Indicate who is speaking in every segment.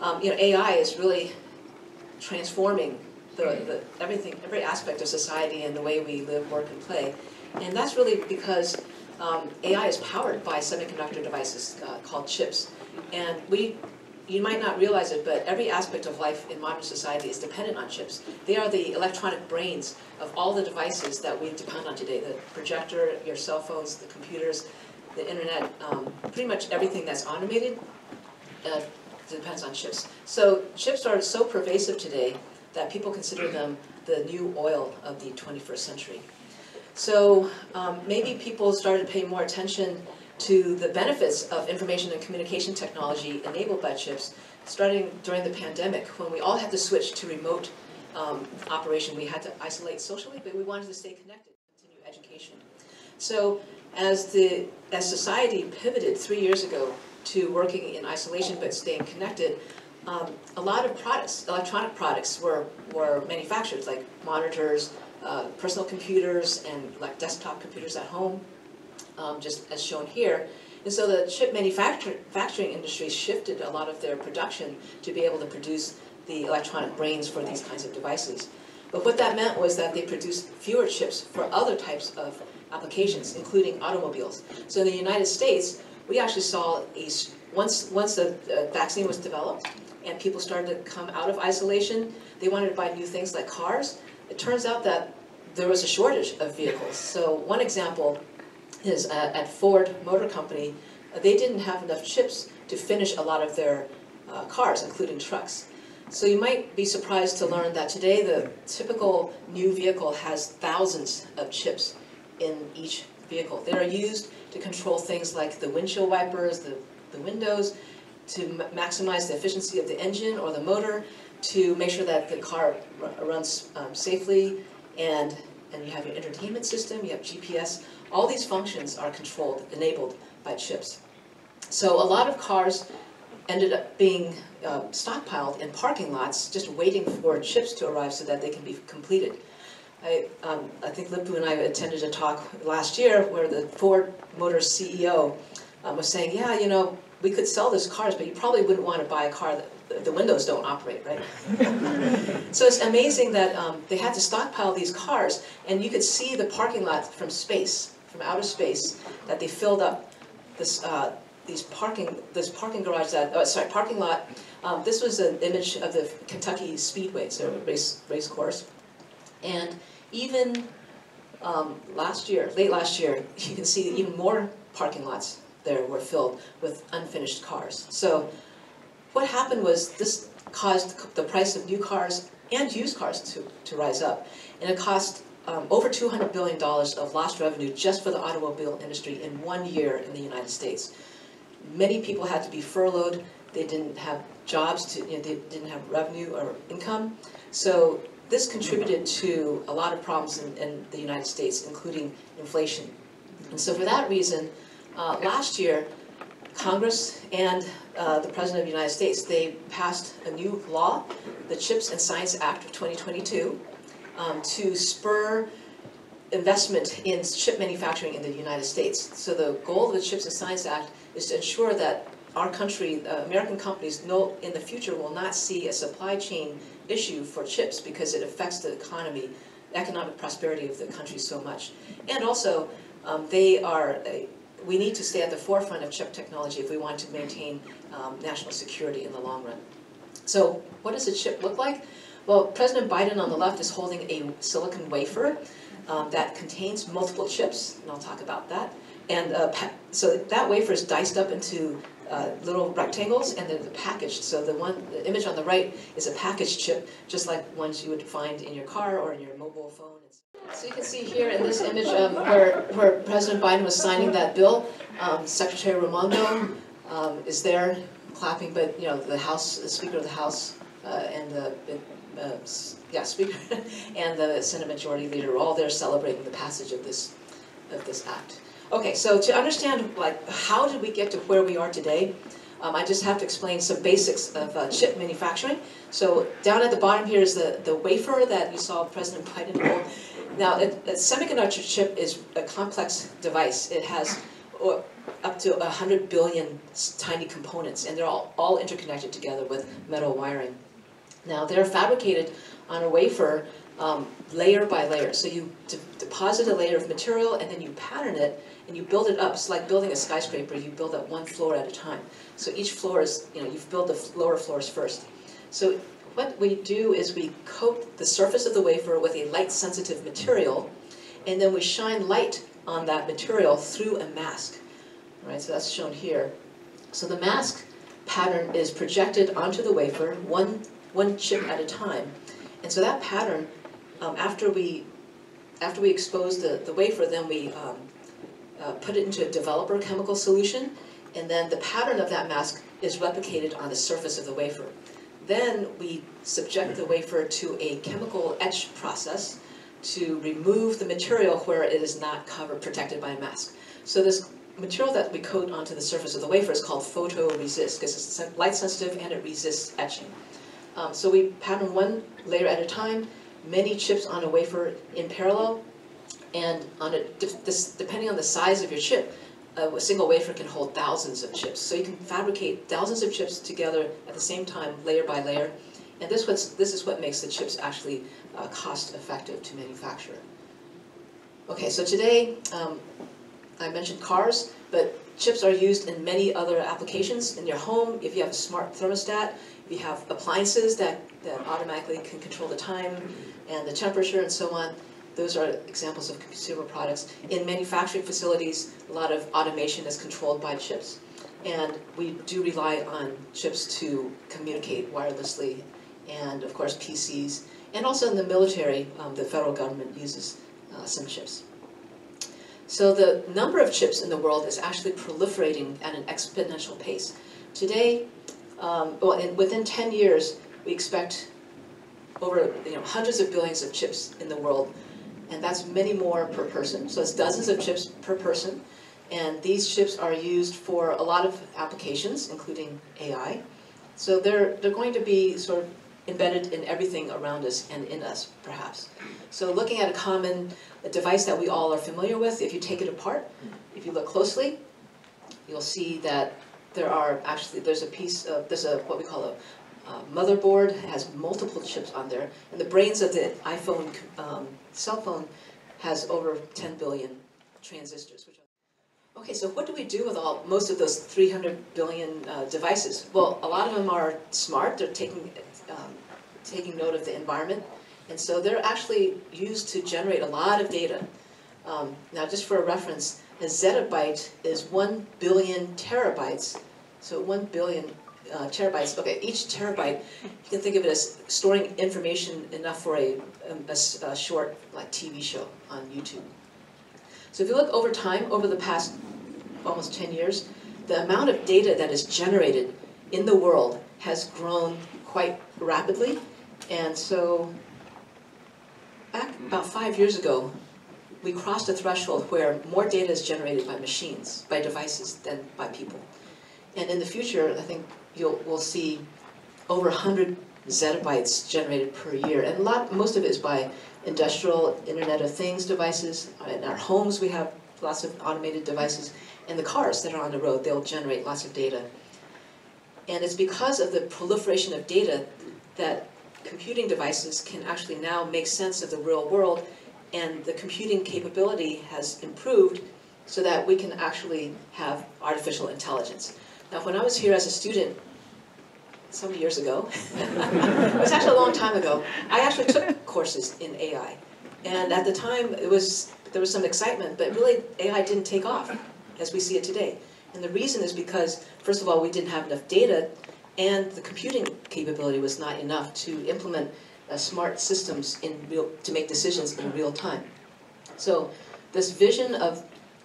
Speaker 1: AI is really transforming every aspect of society and the way we live, work, and play. And that's really because AI is powered by semiconductor devices called chips. And you might not realize it, but every aspect of life in modern society is dependent on chips. They are the electronic brains of all the devices that we depend on today. The projector, your cell phones, the computers, the internet, pretty much everything that's automated depends on chips. So chips are so pervasive today that people consider them the new oil of the 21st century. So maybe people started to pay more attention to the benefits of information and communication technology enabled by chips, starting during the pandemic when we all had to switch to remote operation. We had to isolate socially, but we wanted to stay connected, continue education. So as society pivoted 3 years ago to working in isolation but staying connected, a lot of products, electronic products, were manufactured, like monitors, personal computers, and like desktop computers at home, just as shown here. And so the chip manufacturing industry shifted a lot of their production to be able to produce the electronic brains for these kinds of devices. But what that meant was that they produced fewer chips for other types of applications, including automobiles. So in the United States, we actually saw once the vaccine was developed and people started to come out of isolation, they wanted to buy new things like cars. It turns out that there was a shortage of vehicles. So one example is at Ford Motor Company, they didn't have enough chips to finish a lot of their cars, including trucks. So you might be surprised to learn that today the typical new vehicle has thousands of chips in each vehicle. They are used to control things like the windshield wipers, the windows, to maximize the efficiency of the engine or the motor, to make sure that the car runs safely, and you have your entertainment system, you have GPS. All these functions are controlled, enabled by chips. So a lot of cars ended up being stockpiled in parking lots, just waiting for chips to arrive so that they can be completed. I think Lip-Bu and I attended a talk last year where the Ford Motors CEO was saying, yeah, you know, we could sell these cars, but you probably wouldn't want to buy a car that the windows don't operate, right? So it's amazing that they had to stockpile these cars, and you could see the parking lot from space, from outer space, that they filled up this parking lot. This was an image of the Kentucky Speedway, so a race course, and even late last year, you can see even more parking lots there were filled with unfinished cars. So what happened was this caused the price of new cars and used cars to rise up. And it cost over $200 billion of lost revenue just for the automobile industry in 1 year in the United States. Many people had to be furloughed. They didn't have jobs, they didn't have revenue or income. So this contributed to a lot of problems in the United States, including inflation. And so for that reason, last year, Congress and the President of the United States, they passed a new law, the CHIPS and Science Act of 2022, to spur investment in chip manufacturing in the United States. So the goal of the CHIPS and Science Act is to ensure that our country, American companies, in the future will not see a supply chain issue for chips because it affects the economy, economic prosperity of the country so much. And also, we need to stay at the forefront of chip technology if we want to maintain national security in the long run. So what does a chip look like? Well, President Biden on the left is holding a silicon wafer that contains multiple chips, and I'll talk about that. And so that wafer is diced up into little rectangles and then packaged. So the image on the right is a packaged chip, just like ones you would find in your car or in your mobile phone. So you can see here in this image where President Biden was signing that bill, Secretary Raimondo is there clapping, but you know the Speaker of the House and the Speaker and the Senate Majority Leader are all there celebrating the passage of this act. Okay, so to understand how did we get to where we are today, I just have to explain some basics of chip manufacturing. So down at the bottom here is the wafer that you saw President Biden hold. Now, a semiconductor chip is a complex device. It has up to 100 billion tiny components, and they're all interconnected together with metal wiring. Now, they're fabricated on a wafer layer by layer. So you deposit a layer of material, and then you pattern it, and you build it up. It's like building a skyscraper. You build up one floor at a time. So each floor is, you build the lower floors first. So what we do is we coat the surface of the wafer with a light-sensitive material, and then we shine light on that material through a mask. All right, so that's shown here. So the mask pattern is projected onto the wafer, one chip at a time. And so that pattern, after we expose the wafer, then we put it into a developer chemical solution, and then the pattern of that mask is replicated on the surface of the wafer. Then we subject the wafer to a chemical etch process to remove the material where it is not covered, protected by a mask. So this material that we coat onto the surface of the wafer is called photoresist, because it's light sensitive and it resists etching. So we pattern one layer at a time, many chips on a wafer in parallel, and depending on the size of your chip, a single wafer can hold thousands of chips. So you can fabricate thousands of chips together at the same time, layer by layer, and this is what makes the chips actually cost effective to manufacture. Okay, so today, I mentioned cars, but chips are used in many other applications. In your home, if you have a smart thermostat, if you have appliances that automatically can control the time and the temperature and so on, those are examples of consumer products. In manufacturing facilities, a lot of automation is controlled by chips. And we do rely on chips to communicate wirelessly, and of course PCs. And also in the military, the federal government uses some chips. So the number of chips in the world is actually proliferating at an exponential pace. Today, within 10 years, we expect over hundreds of billions of chips in the world, and that's many more per person. So it's dozens of chips per person, and these chips are used for a lot of applications, including AI. So they're going to be sort of embedded in everything around us and in us, perhaps. So looking at a device that we all are familiar with, if you take it apart, if you look closely, you'll see that there's what we call a motherboard. It has multiple chips on there, and the brains of the iPhone cell phone has over 10 billion transistors. Okay, so what do we do with most of those 300 billion devices? Well, a lot of them are smart. They're taking note of the environment, and so they're actually used to generate a lot of data. Now, just for a reference, a zettabyte is 1 billion terabytes. So 1 billion terabytes. Okay, each terabyte, you can think of it as storing information enough for a short TV show on YouTube. So if you look over time, over the past almost 10 years, the amount of data that is generated in the world has grown quite rapidly. And so back about 5 years ago, we crossed a threshold where more data is generated by machines, by devices, than by people. And in the future, I think we'll see over 100 zettabytes generated per year. And most of it is by industrial Internet of Things devices. In our homes, we have lots of automated devices. And the cars that are on the road, they'll generate lots of data. And it's because of the proliferation of data that computing devices can actually now make sense of the real world, and the computing capability has improved so that we can actually have artificial intelligence. Now, when I was here as a student some years ago, it was actually a long time ago, I actually took courses in AI. And at the time, there was some excitement, but really AI didn't take off as we see it today. And the reason is because, first of all, we didn't have enough data, and the computing capability was not enough to implement smart systems to make decisions in real time. So this vision of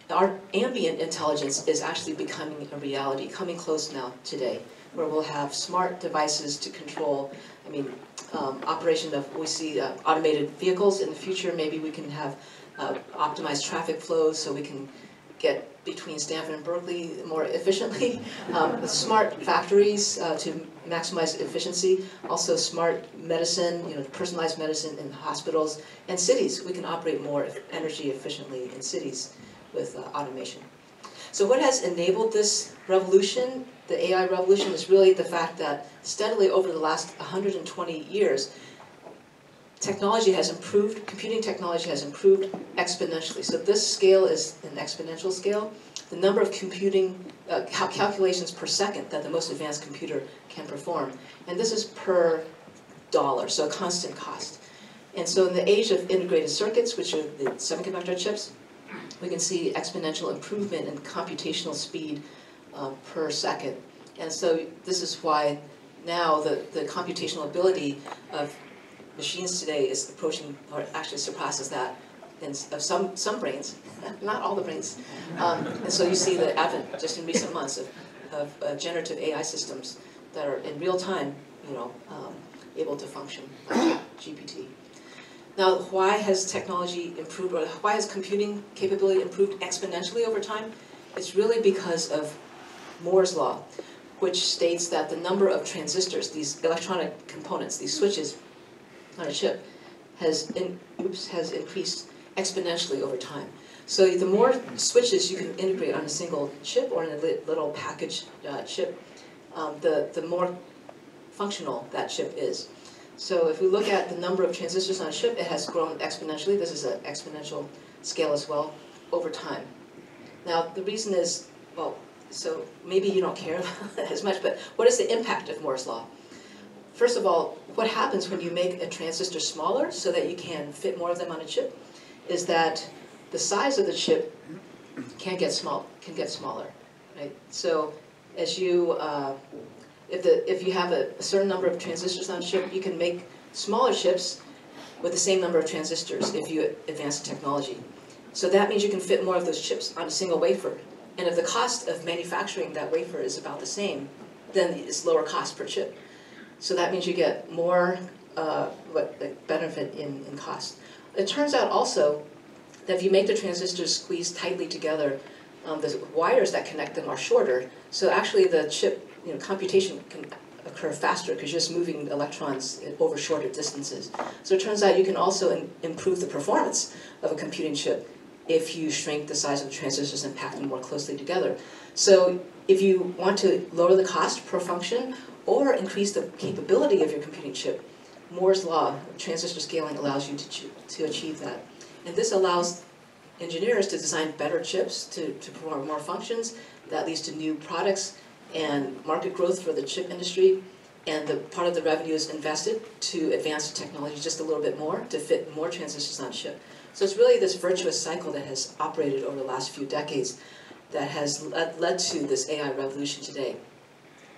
Speaker 1: our ambient intelligence is actually becoming a reality, coming close now today, where we'll have smart devices to control, operation of, we see automated vehicles in the future. Maybe we can have optimized traffic flows so we can get between Stanford and Berkeley more efficiently. Smart factories to maximize efficiency. Also smart medicine, personalized medicine in hospitals and cities. We can operate more energy efficiently in cities with automation. So what has enabled this revolution, the AI revolution, is really the fact that steadily over the last 120 years, technology has improved, computing technology has improved exponentially. So this scale is an exponential scale. The number of computing calculations per second that the most advanced computer can perform. And this is per dollar, so a constant cost. And so in the age of integrated circuits, which are the semiconductor chips, we can see exponential improvement in computational speed per second. And so this is why now the computational ability of machines today is approaching, or actually surpasses that of some brains, not all the brains. And so you see the advent, just in recent months, of generative AI systems that are in real time, able to function, like GPT. Now, why has technology improved, or why has computing capability improved exponentially over time? It's really because of Moore's law, which states that the number of transistors, these electronic components, these switches on a chip, has increased exponentially over time. So the more switches you can integrate on a single chip or in a little package chip, the more functional that chip is. So if we look at the number of transistors on a chip, it has grown exponentially. This is an exponential scale as well over time. Now the reason is, well, so maybe you don't care as much, but what is the impact of Moore's law? First of all, what happens when you make a transistor smaller so that you can fit more of them on a chip is that the size of the chip can get smaller, right? So as you if you have a certain number of transistors on a chip, you can make smaller chips with the same number of transistors if you advance the technology. So that means you can fit more of those chips on a single wafer. And if the cost of manufacturing that wafer is about the same, then it's lower cost per chip. So that means you get more benefit in cost. It turns out also that if you make the transistors squeeze tightly together, the wires that connect them are shorter. So actually the chip, computation can occur faster because you're just moving electrons over shorter distances. So it turns out you can also improve the performance of a computing chip if you shrink the size of the transistors and pack them more closely together. So if you want to lower the cost per function or increase the capability of your computing chip, Moore's law, transistor scaling, allows you to achieve that. And this allows engineers to design better chips to perform more functions. That leads to new products and market growth for the chip industry. And the part of the revenue is invested to advance the technology just a little bit more, to fit more transistors on chip. So it's really this virtuous cycle that has operated over the last few decades that has led to this AI revolution today.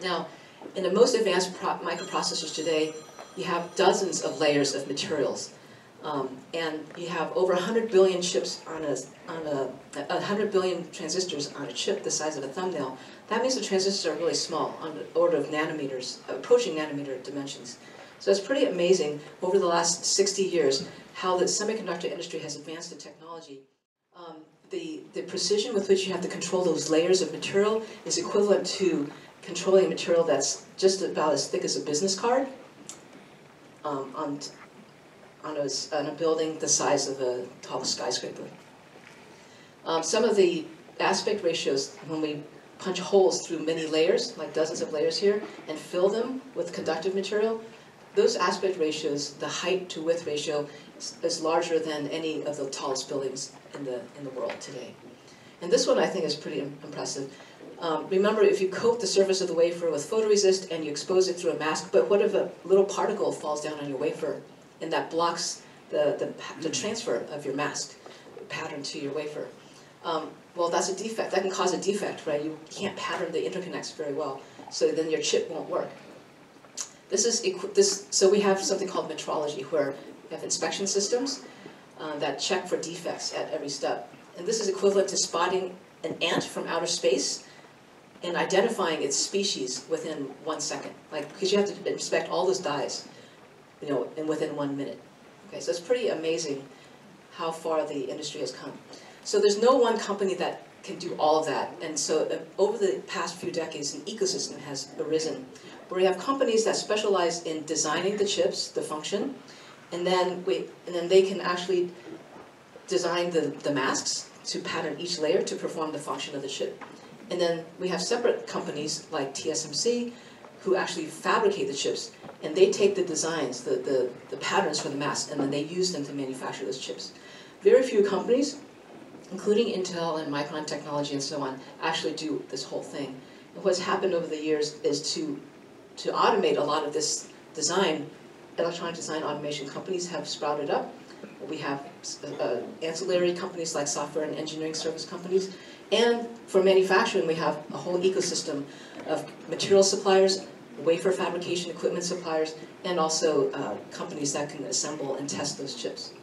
Speaker 1: Now, in the most advanced microprocessors today, you have dozens of layers of materials. And you have over 100 billion chips on 100 billion transistors on a chip the size of a thumbnail. That means the transistors are really small, on the order of nanometers, approaching nanometer dimensions. So it's pretty amazing over the last 60 years how the semiconductor industry has advanced in technology. The precision with which you have to control those layers of material is equivalent to controlling a material that's just about as thick as a business card on a building the size of a tall skyscraper. Some of the aspect ratios, when we punch holes through many layers, like dozens of layers here, and fill them with conductive material, those aspect ratios, the height to width ratio, is larger than any of the tallest buildings in the world today. And this one I think is pretty impressive. Remember, if you coat the surface of the wafer with photoresist and you expose it through a mask, but what if a little particle falls down on your wafer and that blocks the transfer of your mask pattern to your wafer? Well, that's a defect. That can cause a defect, right? You can't pattern the interconnects very well, so then your chip won't work. So we have something called metrology, where we have inspection systems that check for defects at every step. And this is equivalent to spotting an ant from outer space and identifying its species within 1 second. Because you have to inspect all those dyes, and within 1 minute. Okay, so it's pretty amazing how far the industry has come. So there's no one company that can do all of that. And so over the past few decades, an ecosystem has arisen where we have companies that specialize in designing the chips, the function, and then they can actually design the masks, to pattern each layer to perform the function of the chip. And then we have separate companies like TSMC who actually fabricate the chips, and they take the designs, the patterns for the mask, and then they use them to manufacture those chips. Very few companies, including Intel and Micron Technology and so on, actually do this whole thing. And what's happened over the years is to automate a lot of this design. Electronic design automation companies have sprouted up. We have ancillary companies like software and engineering service companies. And for manufacturing, we have a whole ecosystem of material suppliers, wafer fabrication equipment suppliers, and also companies that can assemble and test those chips.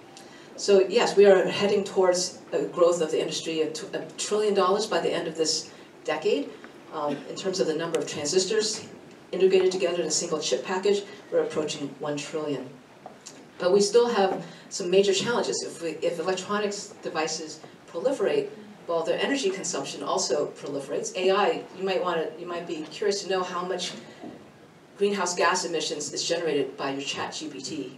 Speaker 1: So yes, we are heading towards a growth of the industry of $1 trillion by the end of this decade. In terms of the number of transistors integrated together in a single chip package, we're approaching 1 trillion. But we still have some major challenges. If electronics devices proliferate, well, their energy consumption also proliferates. AI, you might be curious to know how much greenhouse gas emissions is generated by your ChatGPT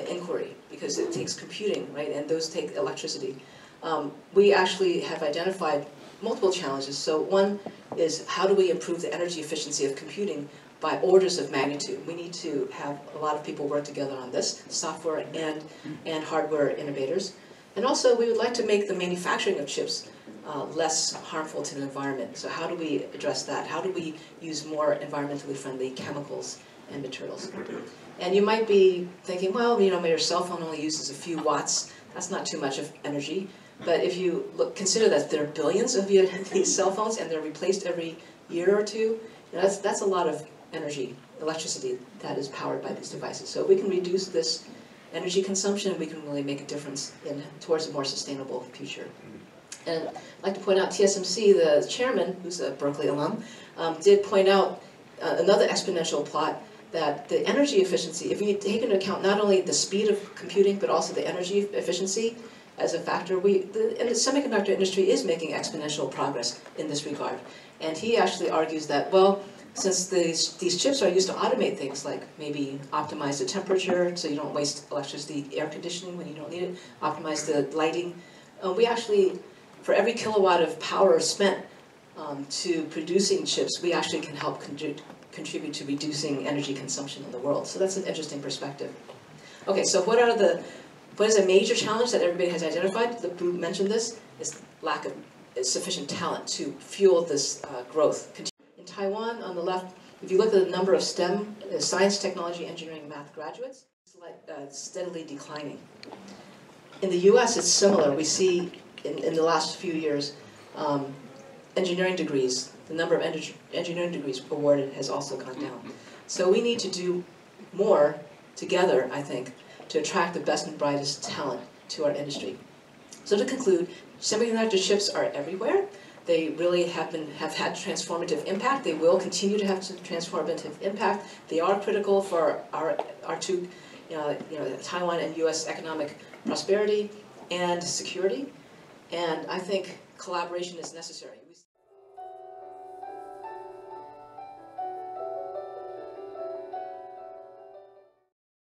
Speaker 1: inquiry, because it takes computing, right? And those take electricity. We actually have identified multiple challenges. So one is, how do we improve the energy efficiency of computing by orders of magnitude? We need to have a lot of people work together on this, software and hardware innovators. And also, we would like to make the manufacturing of chips less harmful to the environment. So how do we address that? How do we use more environmentally friendly chemicals and materials? And you might be thinking, well, your cell phone only uses a few watts. That's not too much of energy. But if you consider that there are billions of these cell phones and they're replaced every year or two, that's a lot of energy, electricity that is powered by these devices. So if we can reduce this energy consumption, we can really make a difference towards a more sustainable future. And I'd like to point out TSMC, the chairman, who's a Berkeley alum, did point out another exponential plot, that the energy efficiency, if you take into account not only the speed of computing, but also the energy efficiency as a factor, and the semiconductor industry is making exponential progress in this regard. And he actually argues that, well, since these chips are used to automate things like maybe optimize the temperature so you don't waste electricity, air conditioning when you don't need it, optimize the lighting, we actually, for every kilowatt of power spent to producing chips, we actually can help contribute to reducing energy consumption in the world. So that's an interesting perspective. Okay, so what is a major challenge that everybody has identified? Boo mentioned this, is lack of sufficient talent to fuel this growth. In Taiwan, on the left, if you look at the number of STEM, science, technology, engineering, math graduates, it's steadily declining. In the US, it's similar. We see in the last few years, engineering degrees, the number of engineering degrees awarded has also gone down. So we need to do more together, I think, to attract the best and brightest talent to our industry. So to conclude, semiconductor chips are everywhere. They really have had transformative impact. They will continue to have transformative impact. They are critical for our two, Taiwan and U.S. economic prosperity and security. And I think collaboration is necessary.